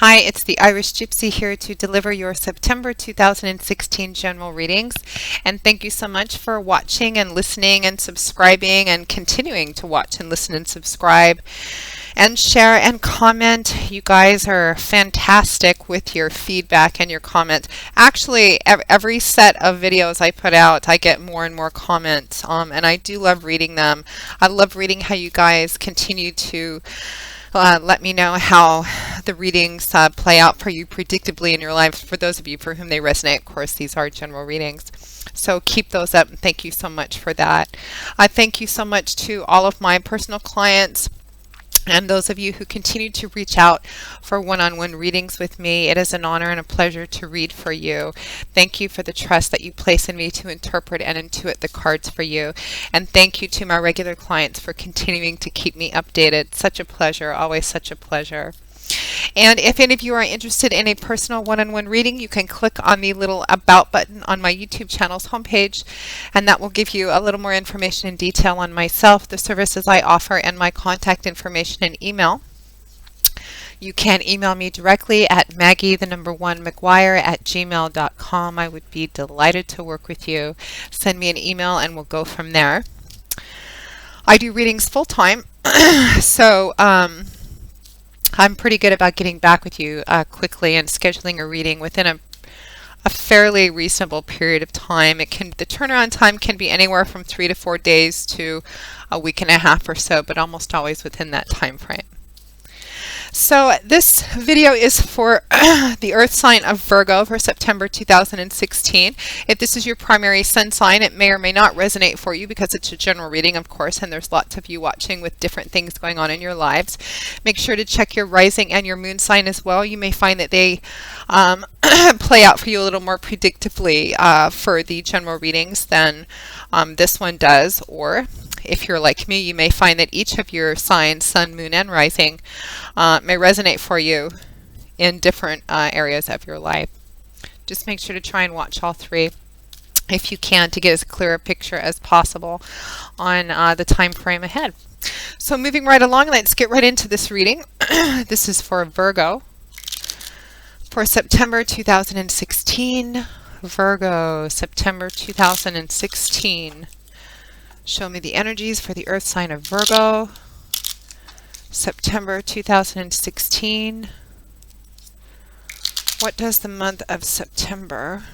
Hi, it's the Irish Gypsy here to deliver your September 2016 general readings. And thank you so much for watching and listening and subscribing and continuing to watch and listen and subscribe and share and comment. You guys are fantastic with your feedback and your comments. Actually, every set of videos I put out, I get more and more comments, and I do love reading them. I love reading how you guys continue to let me know how the readings play out for you predictably in your lives. For those of you for whom they resonate, of course, these are general readings. So keep those up, and thank you so much for that. I thank you so much to all of my personal clients and those of you who continue to reach out for one-on-one readings with me. It is an honor and a pleasure to read for you. Thank you for the trust that you place in me to interpret and intuit the cards for you. And thank you to my regular clients for continuing to keep me updated. Such a pleasure, always such a pleasure. And if any of you are interested in a personal one-on-one reading, you can click on the little About button on my YouTube channel's homepage, and that will give you a little more information and detail on myself, the services I offer, and my contact information and email. You can email me directly at maggie1mcguire@gmail.com. I would be delighted to work with you. Send me an email and we'll go from there. I do readings full-time, so I'm pretty good about getting back with you quickly and scheduling a reading within a fairly reasonable period of time. The turnaround time can be anywhere from 3 to 4 days to a week and a half or so, but almost always within that time frame. So this video is for the Earth sign of Virgo for September 2016. If this is your primary sun sign, it may or may not resonate for you because it's a general reading, of course, and there's lots of you watching with different things going on in your lives. Make sure to check your rising and your moon sign as well. You may find that they play out for you a little more predictably for the general readings than this one does, or if you're like me, you may find that each of your signs, sun, moon, and rising, may resonate for you in different areas of your life. Just make sure to try and watch all three if you can to get as clear a picture as possible on the time frame ahead. So moving right along, let's get right into this reading. This is for Virgo for September 2016. Virgo, September 2016. Show me the energies for the Earth sign of Virgo, September 2016. What does the month of September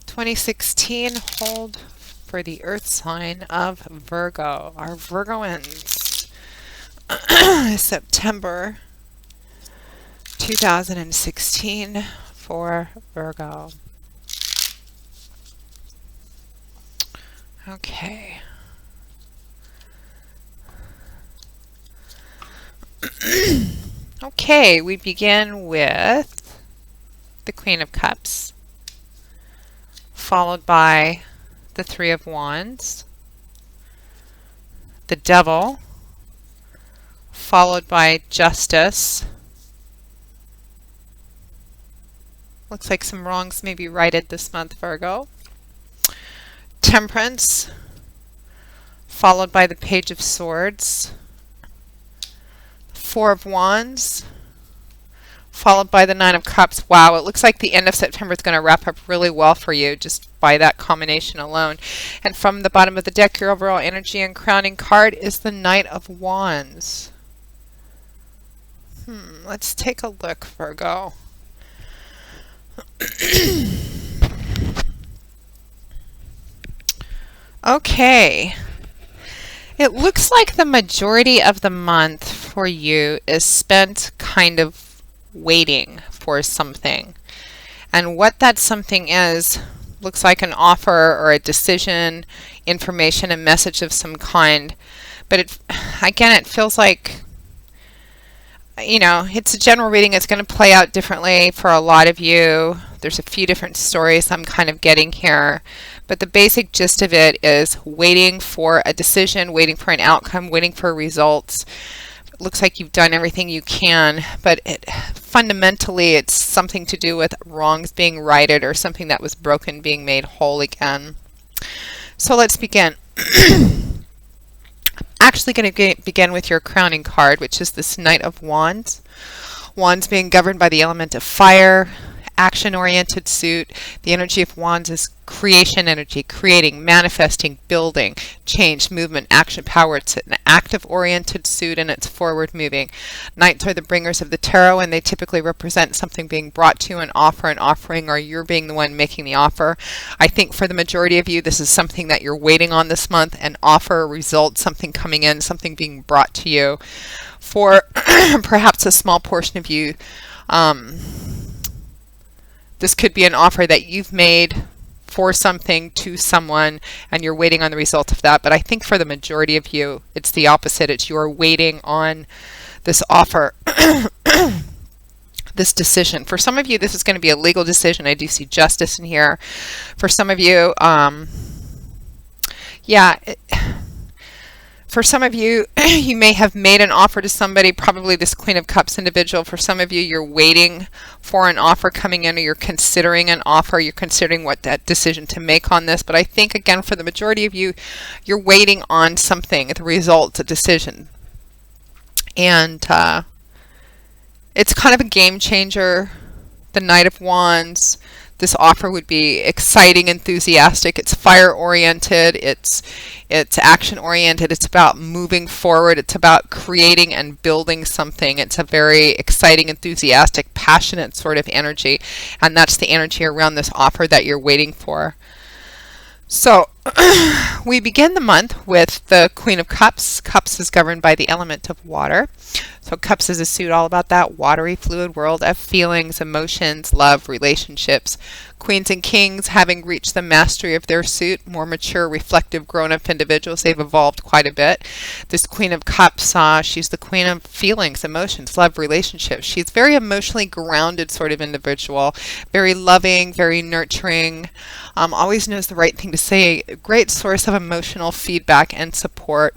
2016 hold for the Earth sign of Virgo? Our Virgoans. September 2016 for Virgo. Okay. Okay, we begin with the Queen of Cups, followed by the Three of Wands, the Devil, followed by Justice. Looks like some wrongs may be righted this month, Virgo. Temperance, followed by the Page of Swords, Four of Wands, followed by the Nine of Cups. Wow, it looks like the end of September is going to wrap up really well for you just by that combination alone. And from the bottom of the deck, your overall energy and crowning card is the Knight of Wands. Let's take a look, Virgo. Okay, it looks like the majority of the month for you is spent kind of waiting for something. And what that something is, looks like an offer or a decision, information, a message of some kind. But again, it feels like, you know, it's a general reading. It's going to play out differently for a lot of you. There's a few different stories I'm kind of getting here. But the basic gist of it is waiting for a decision, waiting for an outcome, waiting for results. It looks like you've done everything you can, but fundamentally it's something to do with wrongs being righted or something that was broken being made whole again. So let's begin. Actually going to begin with your crowning card, which is this Knight of Wands. Wands being governed by the element of fire, action-oriented suit. The energy of Wands is creation energy, creating, manifesting, building, change, movement, action, power. It's an active-oriented suit and it's forward-moving. Knights are the bringers of the tarot, and they typically represent something being brought to you, an offer, an offering, or you're being the one making the offer. I think for the majority of you, this is something that you're waiting on this month, an offer, a result, something coming in, something being brought to you. For perhaps a small portion of you, this could be an offer that you've made for something to someone and you're waiting on the result of that. But I think for the majority of you, it's the opposite. It's you're waiting on this offer, this decision. For some of you, this is going to be a legal decision. I do see justice in here. For some of you, for some of you, you may have made an offer to somebody, probably this Queen of Cups individual. For some of you, you're waiting for an offer coming in, or you're considering an offer. You're considering what that decision to make on this. But I think, again, for the majority of you, you're waiting on something, the result, a decision. And it's kind of a game changer. The Knight of Wands. This offer would be exciting, enthusiastic. It's fire-oriented. It's action-oriented. It's about moving forward. It's about creating and building something. It's a very exciting, enthusiastic, passionate sort of energy. And that's the energy around this offer that you're waiting for. So we begin the month with the Queen of Cups. Cups is governed by the element of water. So Cups is a suit all about that watery, fluid world of feelings, emotions, love, relationships. Queens and Kings, having reached the mastery of their suit, more mature, reflective, grown-up individuals. They've evolved quite a bit. This Queen of Cups, she's the queen of feelings, emotions, love, relationships. She's very emotionally grounded sort of individual, very loving, very nurturing, always knows the right thing to say, a great source of emotional feedback and support.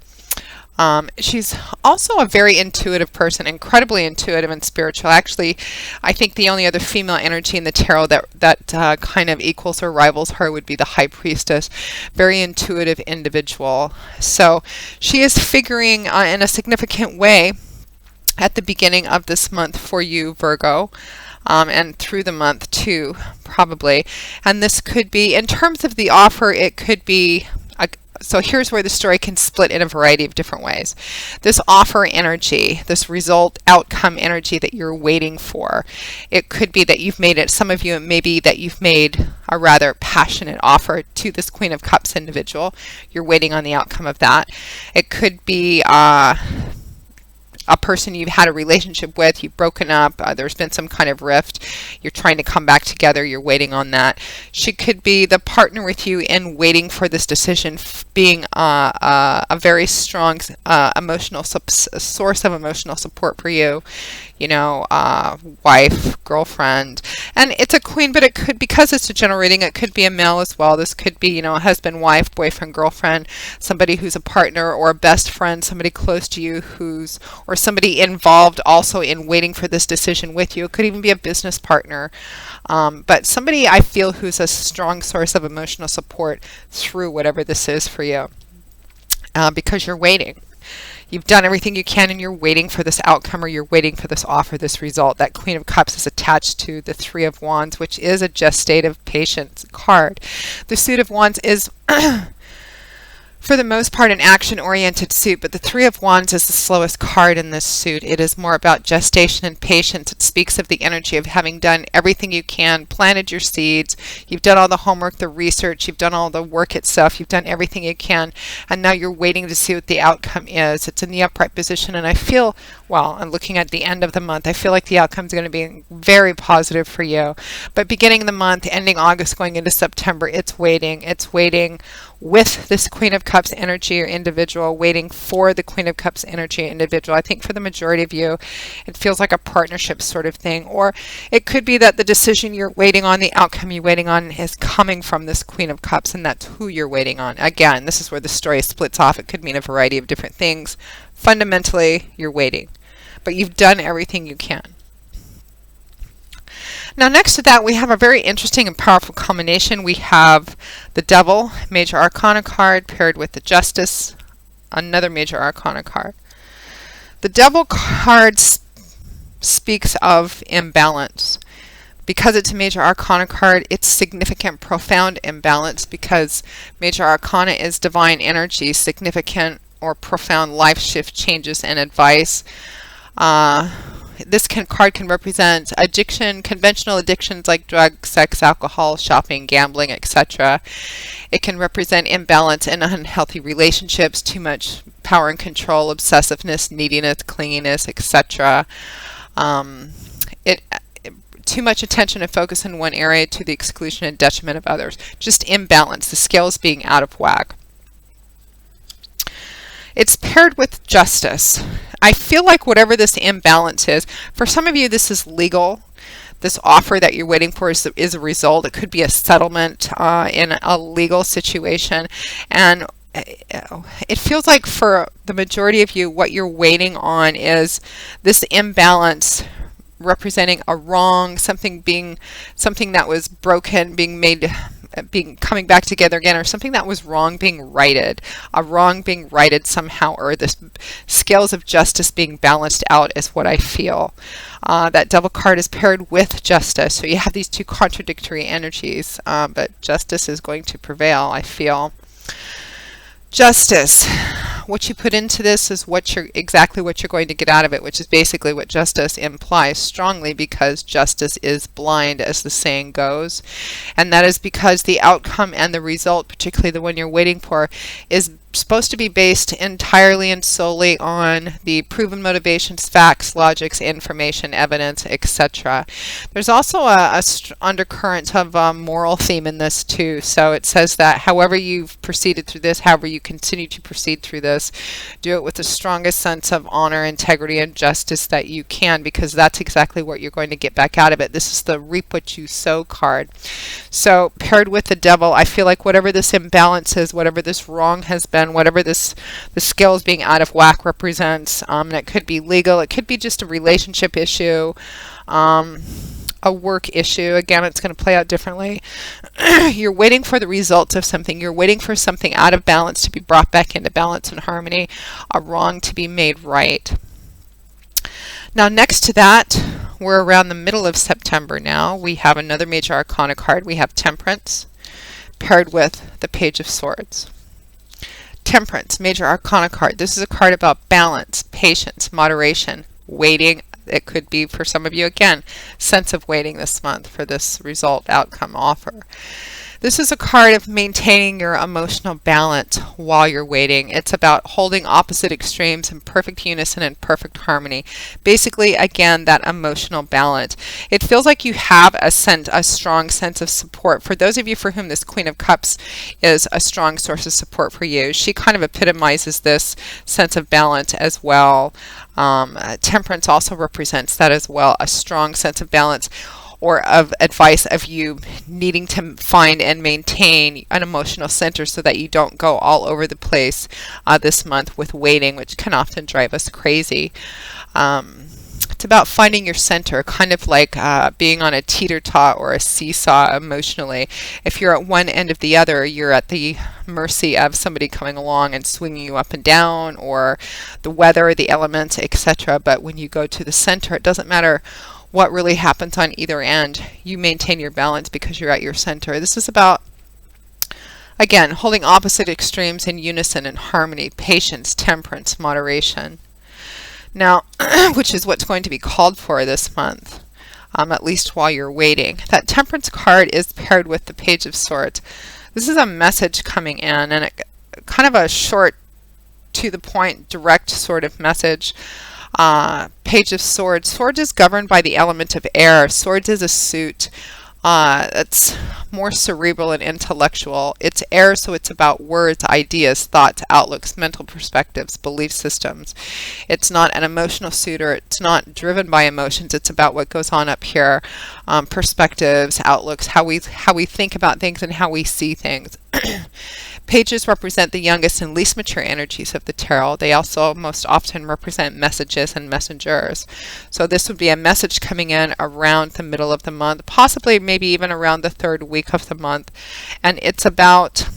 She's also a very intuitive person, incredibly intuitive and spiritual. Actually, I think the only other female energy in the tarot that kind of equals or rivals her would be the High Priestess. Very intuitive individual. So she is figuring in a significant way at the beginning of this month for you, Virgo. And through the month too, probably. And this could be, in terms of the offer, it could be, so here's where the story can split in a variety of different ways. This offer energy, this result outcome energy that you're waiting for, it could be that you've made it, some of you, it may be that you've made a rather passionate offer to this Queen of Cups individual. You're waiting on the outcome of that. It could be a person you've had a relationship with, you've broken up, there's been some kind of rift, you're trying to come back together, you're waiting on that. She could be the partner with you in waiting for this decision, being a very strong emotional source of emotional support for you, you know, wife, girlfriend. And it's a queen, but it could, because it's a general reading, it could be a male as well. This could be, you know, a husband, wife, boyfriend, girlfriend, somebody who's a partner or a best friend, somebody close to you who's, or somebody involved also in waiting for this decision with you. It could even be a business partner, but somebody I feel who's a strong source of emotional support through whatever this is for you, because you're waiting. You've done everything you can and you're waiting for this outcome, or you're waiting for this offer, this result. That Queen of Cups is attached to the Three of Wands, which is a gestative patience card. The Suit of Wands is for the most part an action-oriented suit, but the Three of Wands is the slowest card in this suit. It is more about gestation and patience. It speaks of the energy of having done everything you can, planted your seeds, you've done all the homework, the research, you've done all the work itself, you've done everything you can, and now you're waiting to see what the outcome is. It's in the upright position, and I feel, well, I'm looking at the end of the month, I feel like the outcome is going to be very positive for you. But beginning of the month, ending August, going into September, it's waiting. It's waiting with this Queen of Cups energy or individual, waiting for the Queen of Cups energy individual. I think for the majority of you, it feels like a partnership sort of thing. Or it could be that the decision you're waiting on, the outcome you're waiting on, is coming from this Queen of Cups, and that's who you're waiting on. Again, this is where the story splits off. It could mean a variety of different things. Fundamentally, you're waiting, but you've done everything you can. Now, next to that, we have a very interesting and powerful combination. We have the Devil, Major Arcana card, paired with the Justice, another Major Arcana card. The Devil card speaks of imbalance. Because it's a major arcana card, it's significant, profound imbalance, because major arcana is divine energy, significant or profound life shift changes and advice. This card can represent addiction, conventional addictions like drugs, sex, alcohol, shopping, gambling, etc. It can represent imbalance in unhealthy relationships, too much power and control, obsessiveness, neediness, clinginess, etc. Too much attention and focus in one area to the exclusion and detriment of others. Just imbalance, the scales being out of whack. It's paired with justice. I feel like whatever this imbalance is, for some of you this is legal. This offer that you're waiting for is a result. It could be a settlement in a legal situation. And it feels like for the majority of you, what you're waiting on is this imbalance representing a wrong, something that was broken, coming back together again, or something that was wrong being righted, a wrong being righted somehow, or the scales of justice being balanced out is what I feel. That Devil card is paired with justice, so you have these two contradictory energies, but justice is going to prevail, I feel. Justice. What you put into this is exactly what you're going to get out of it, which is basically what justice implies strongly, because justice is blind, as the saying goes. And that is because the outcome and the result, particularly the one you're waiting for, is supposed to be based entirely and solely on the proven motivations, facts, logics, information, evidence, etc. There's also a undercurrent of a moral theme in this too. So it says that however you've proceeded through this, however you continue to proceed through this, do it with the strongest sense of honor, integrity, and justice that you can, because that's exactly what you're going to get back out of it. This is the reap what you sow card. So paired with the Devil, I feel like whatever this imbalance is, whatever this wrong has been, whatever the scales being out of whack represents, and it could be legal, it could be just a relationship issue, a work issue. Again, it's going to play out differently. You're waiting for the results of something. You're waiting for something out of balance to be brought back into balance and harmony, a wrong to be made right. Now, next to that, we're around the middle of September now. We have another major arcana card. We have Temperance paired with the Page of Swords. Temperance, major arcana card. This is a card about balance, patience, moderation, waiting. It could be, for some of you, again, sense of waiting this month for this result, outcome, offer. This is a card of maintaining your emotional balance while you're waiting. It's about holding opposite extremes in perfect unison and perfect harmony. Basically, again, that emotional balance. It feels like you have a strong sense of support. For those of you for whom this Queen of Cups is a strong source of support for you, she kind of epitomizes this sense of balance as well. Temperance also represents that as well, a strong sense of balance, or of advice of you needing to find and maintain an emotional center so that you don't go all over the place this month with waiting, which can often drive us crazy. It's about finding your center, kind of like being on a teeter-tot or a seesaw emotionally. If you're at one end of the other, you're at the mercy of somebody coming along and swinging you up and down, or the weather, the elements, etc. But when you go to the center, it doesn't matter what really happens on either end. You maintain your balance because you're at your center. This is about, again, holding opposite extremes in unison and harmony, patience, temperance, moderation. Now, which is what's going to be called for this month, at least while you're waiting. That Temperance card is paired with the Page of Swords. This is a message coming in, and kind of a short, to the point, direct sort of message. Page of Swords. Swords is governed by the element of air. Swords is a suit that's more cerebral and intellectual. It's air, so it's about words, ideas, thoughts, outlooks, mental perspectives, belief systems. It's not an emotional suit, or it's not driven by emotions. It's about what goes on up here, perspectives, outlooks, how we think about things and how we see things. Pages represent the youngest and least mature energies of the tarot. They also most often represent messages and messengers. So this would be a message coming in around the middle of the month, possibly maybe even around the third week of the month. And it's about,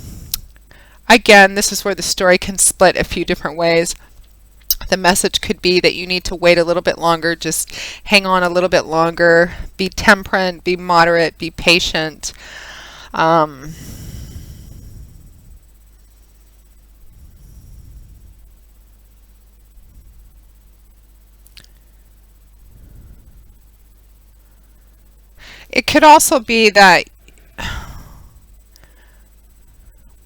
again, this is where the story can split a few different ways. The message could be that you need to wait a little bit longer, just hang on a little bit longer, be temperate, be moderate, be patient. Um, it could also be that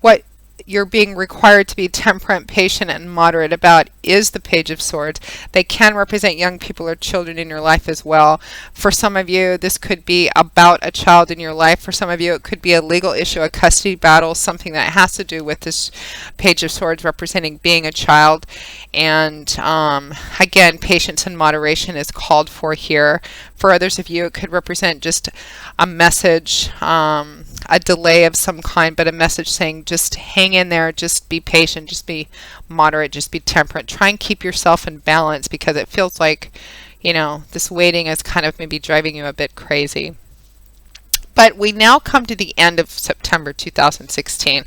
what you're being required to be temperate, patient, and moderate about is the Page of Swords. They can represent young people or children in your life as well. For some of you, this could be about a child in your life. For some of you, it could be a legal issue, a custody battle, something that has to do with this Page of Swords representing being a child. And again, patience and moderation is called for here. For others of you, it could represent just a message, a delay of some kind, but a message saying just hang in there, just be patient, just be moderate, just be temperate. Try and keep yourself in balance, because it feels like, you know, this waiting is kind of maybe driving you a bit crazy. But we now come to the end of September 2016,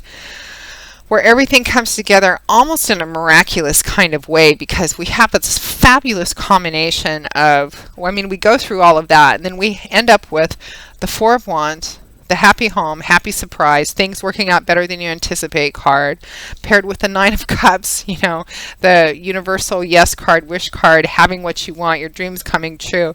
where everything comes together almost in a miraculous kind of way, because we have this fabulous combination of, well, I mean, we go through all of that, and then we end up with the Four of Wands, the happy home, happy surprise, things working out better than you anticipate card, paired with the Nine of Cups, you know, the universal yes card, wish card, having what you want, your dreams coming true.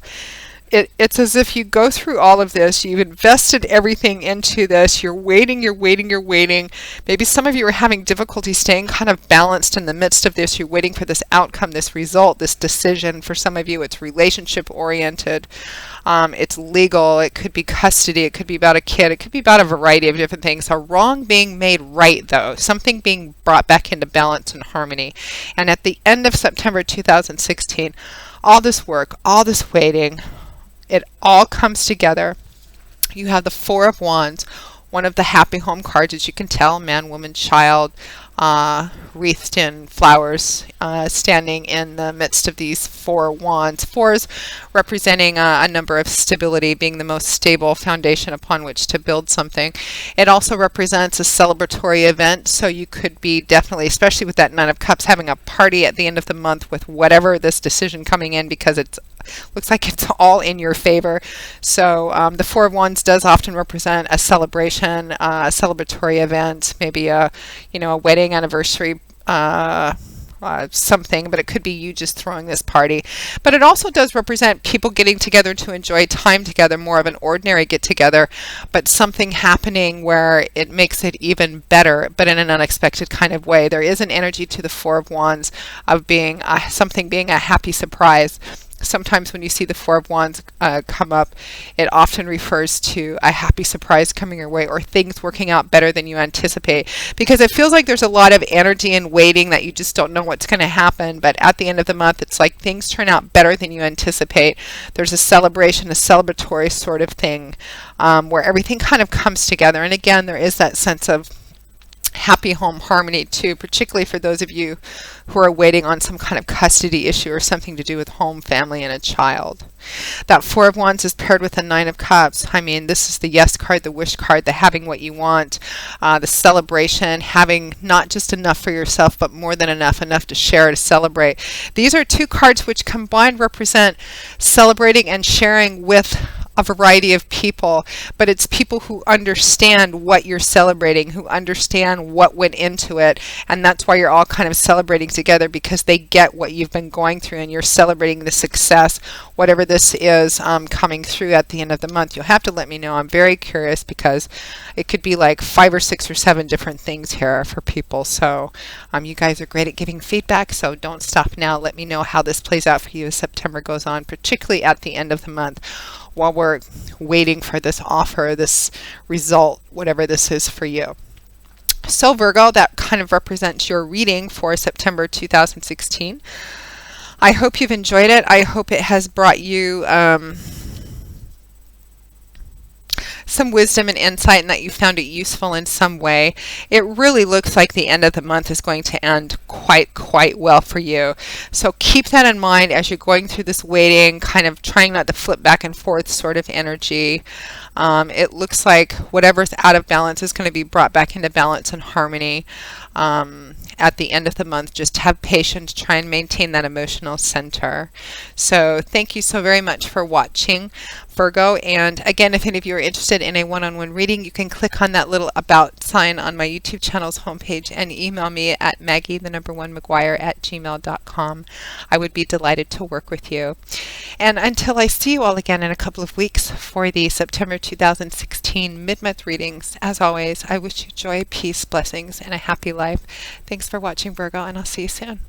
It's as if you go through all of this, you've invested everything into this, you're waiting, you're waiting, you're waiting. Maybe some of you are having difficulty staying kind of balanced in the midst of this. You're waiting for this outcome, this result, this decision. For some of you, it's relationship oriented. It's legal. It could be custody. It could be about a kid. It could be about a variety of different things. A wrong being made right, though. Something being brought back into balance and harmony. And at the end of September 2016, all this work, all this waiting, it all comes together. You have the Four of Wands, one of the happy home cards, as you can tell, man, woman, child, wreathed in flowers, standing in the midst of these four wands. Fours representing a number of stability, being the most stable foundation upon which to build something. It also represents a celebratory event, so you could be definitely, especially with that Nine of Cups, having a party at the end of the month with whatever this decision coming in, because it looks like it's all in your favor. So the Four of Wands does often represent a celebration, a celebratory event, maybe a, you know, a wedding anniversary, something, but it could be you just throwing this party. But it also does represent people getting together to enjoy time together, more of an ordinary get together, but something happening where it makes it even better, but in an unexpected kind of way. There is an energy to the Four of Wands of being something being a happy surprise. Sometimes when you see the Four of Wands come up, it often refers to a happy surprise coming your way, or things working out better than you anticipate, because it feels like there's a lot of energy and waiting that you just don't know what's going to happen. But at the end of the month, it's like things turn out better than you anticipate. There's a celebration, a celebratory sort of thing, where everything kind of comes together. And again, there is that sense of happy home harmony too, particularly for those of you who are waiting on some kind of custody issue or something to do with home, family, and a child. That Four of Wands is paired with the Nine of Cups. I mean, this is the yes card, the wish card, the having what you want, the celebration, having not just enough for yourself, but more than enough to share, to celebrate. These are two cards which combined represent celebrating and sharing with a variety of people, but it's people who understand what you're celebrating, who understand what went into it, and that's why you're all kind of celebrating together, because they get what you've been going through, and you're celebrating the success, whatever this is, coming through at the end of the month. You'll have to let me know. I'm very curious, because it could be like 5 or 6 or 7 different things here for people. So you guys are great at giving feedback, so don't stop now. Let me know how this plays out for you as September goes on, particularly at the end of the month, while we're waiting for this offer, this result, whatever this is for you. So Virgo, that kind of represents your reading for September 2016. I hope you've enjoyed it. I hope it has brought you some wisdom and insight, and that you found it useful in some way. It really looks like the end of the month is going to end quite well for you. So keep that in mind as you're going through this waiting, kind of trying not to flip back and forth sort of energy. It looks like whatever's out of balance is going to be brought back into balance and harmony. at the end of the month. Just have patience, try and maintain that emotional center. So thank you so very much for watching, Virgo. And again, if any of you are interested in a one-on-one reading, you can click on that little about sign on my YouTube channel's homepage and email me at maggie1mcguire@gmail.com. I would be delighted to work with you. And until I see you all again in a couple of weeks for the September 2016 mid-month readings, as always, I wish you joy, peace, blessings, and a happy life. Thanks for watching, Virgo, and I'll see you soon.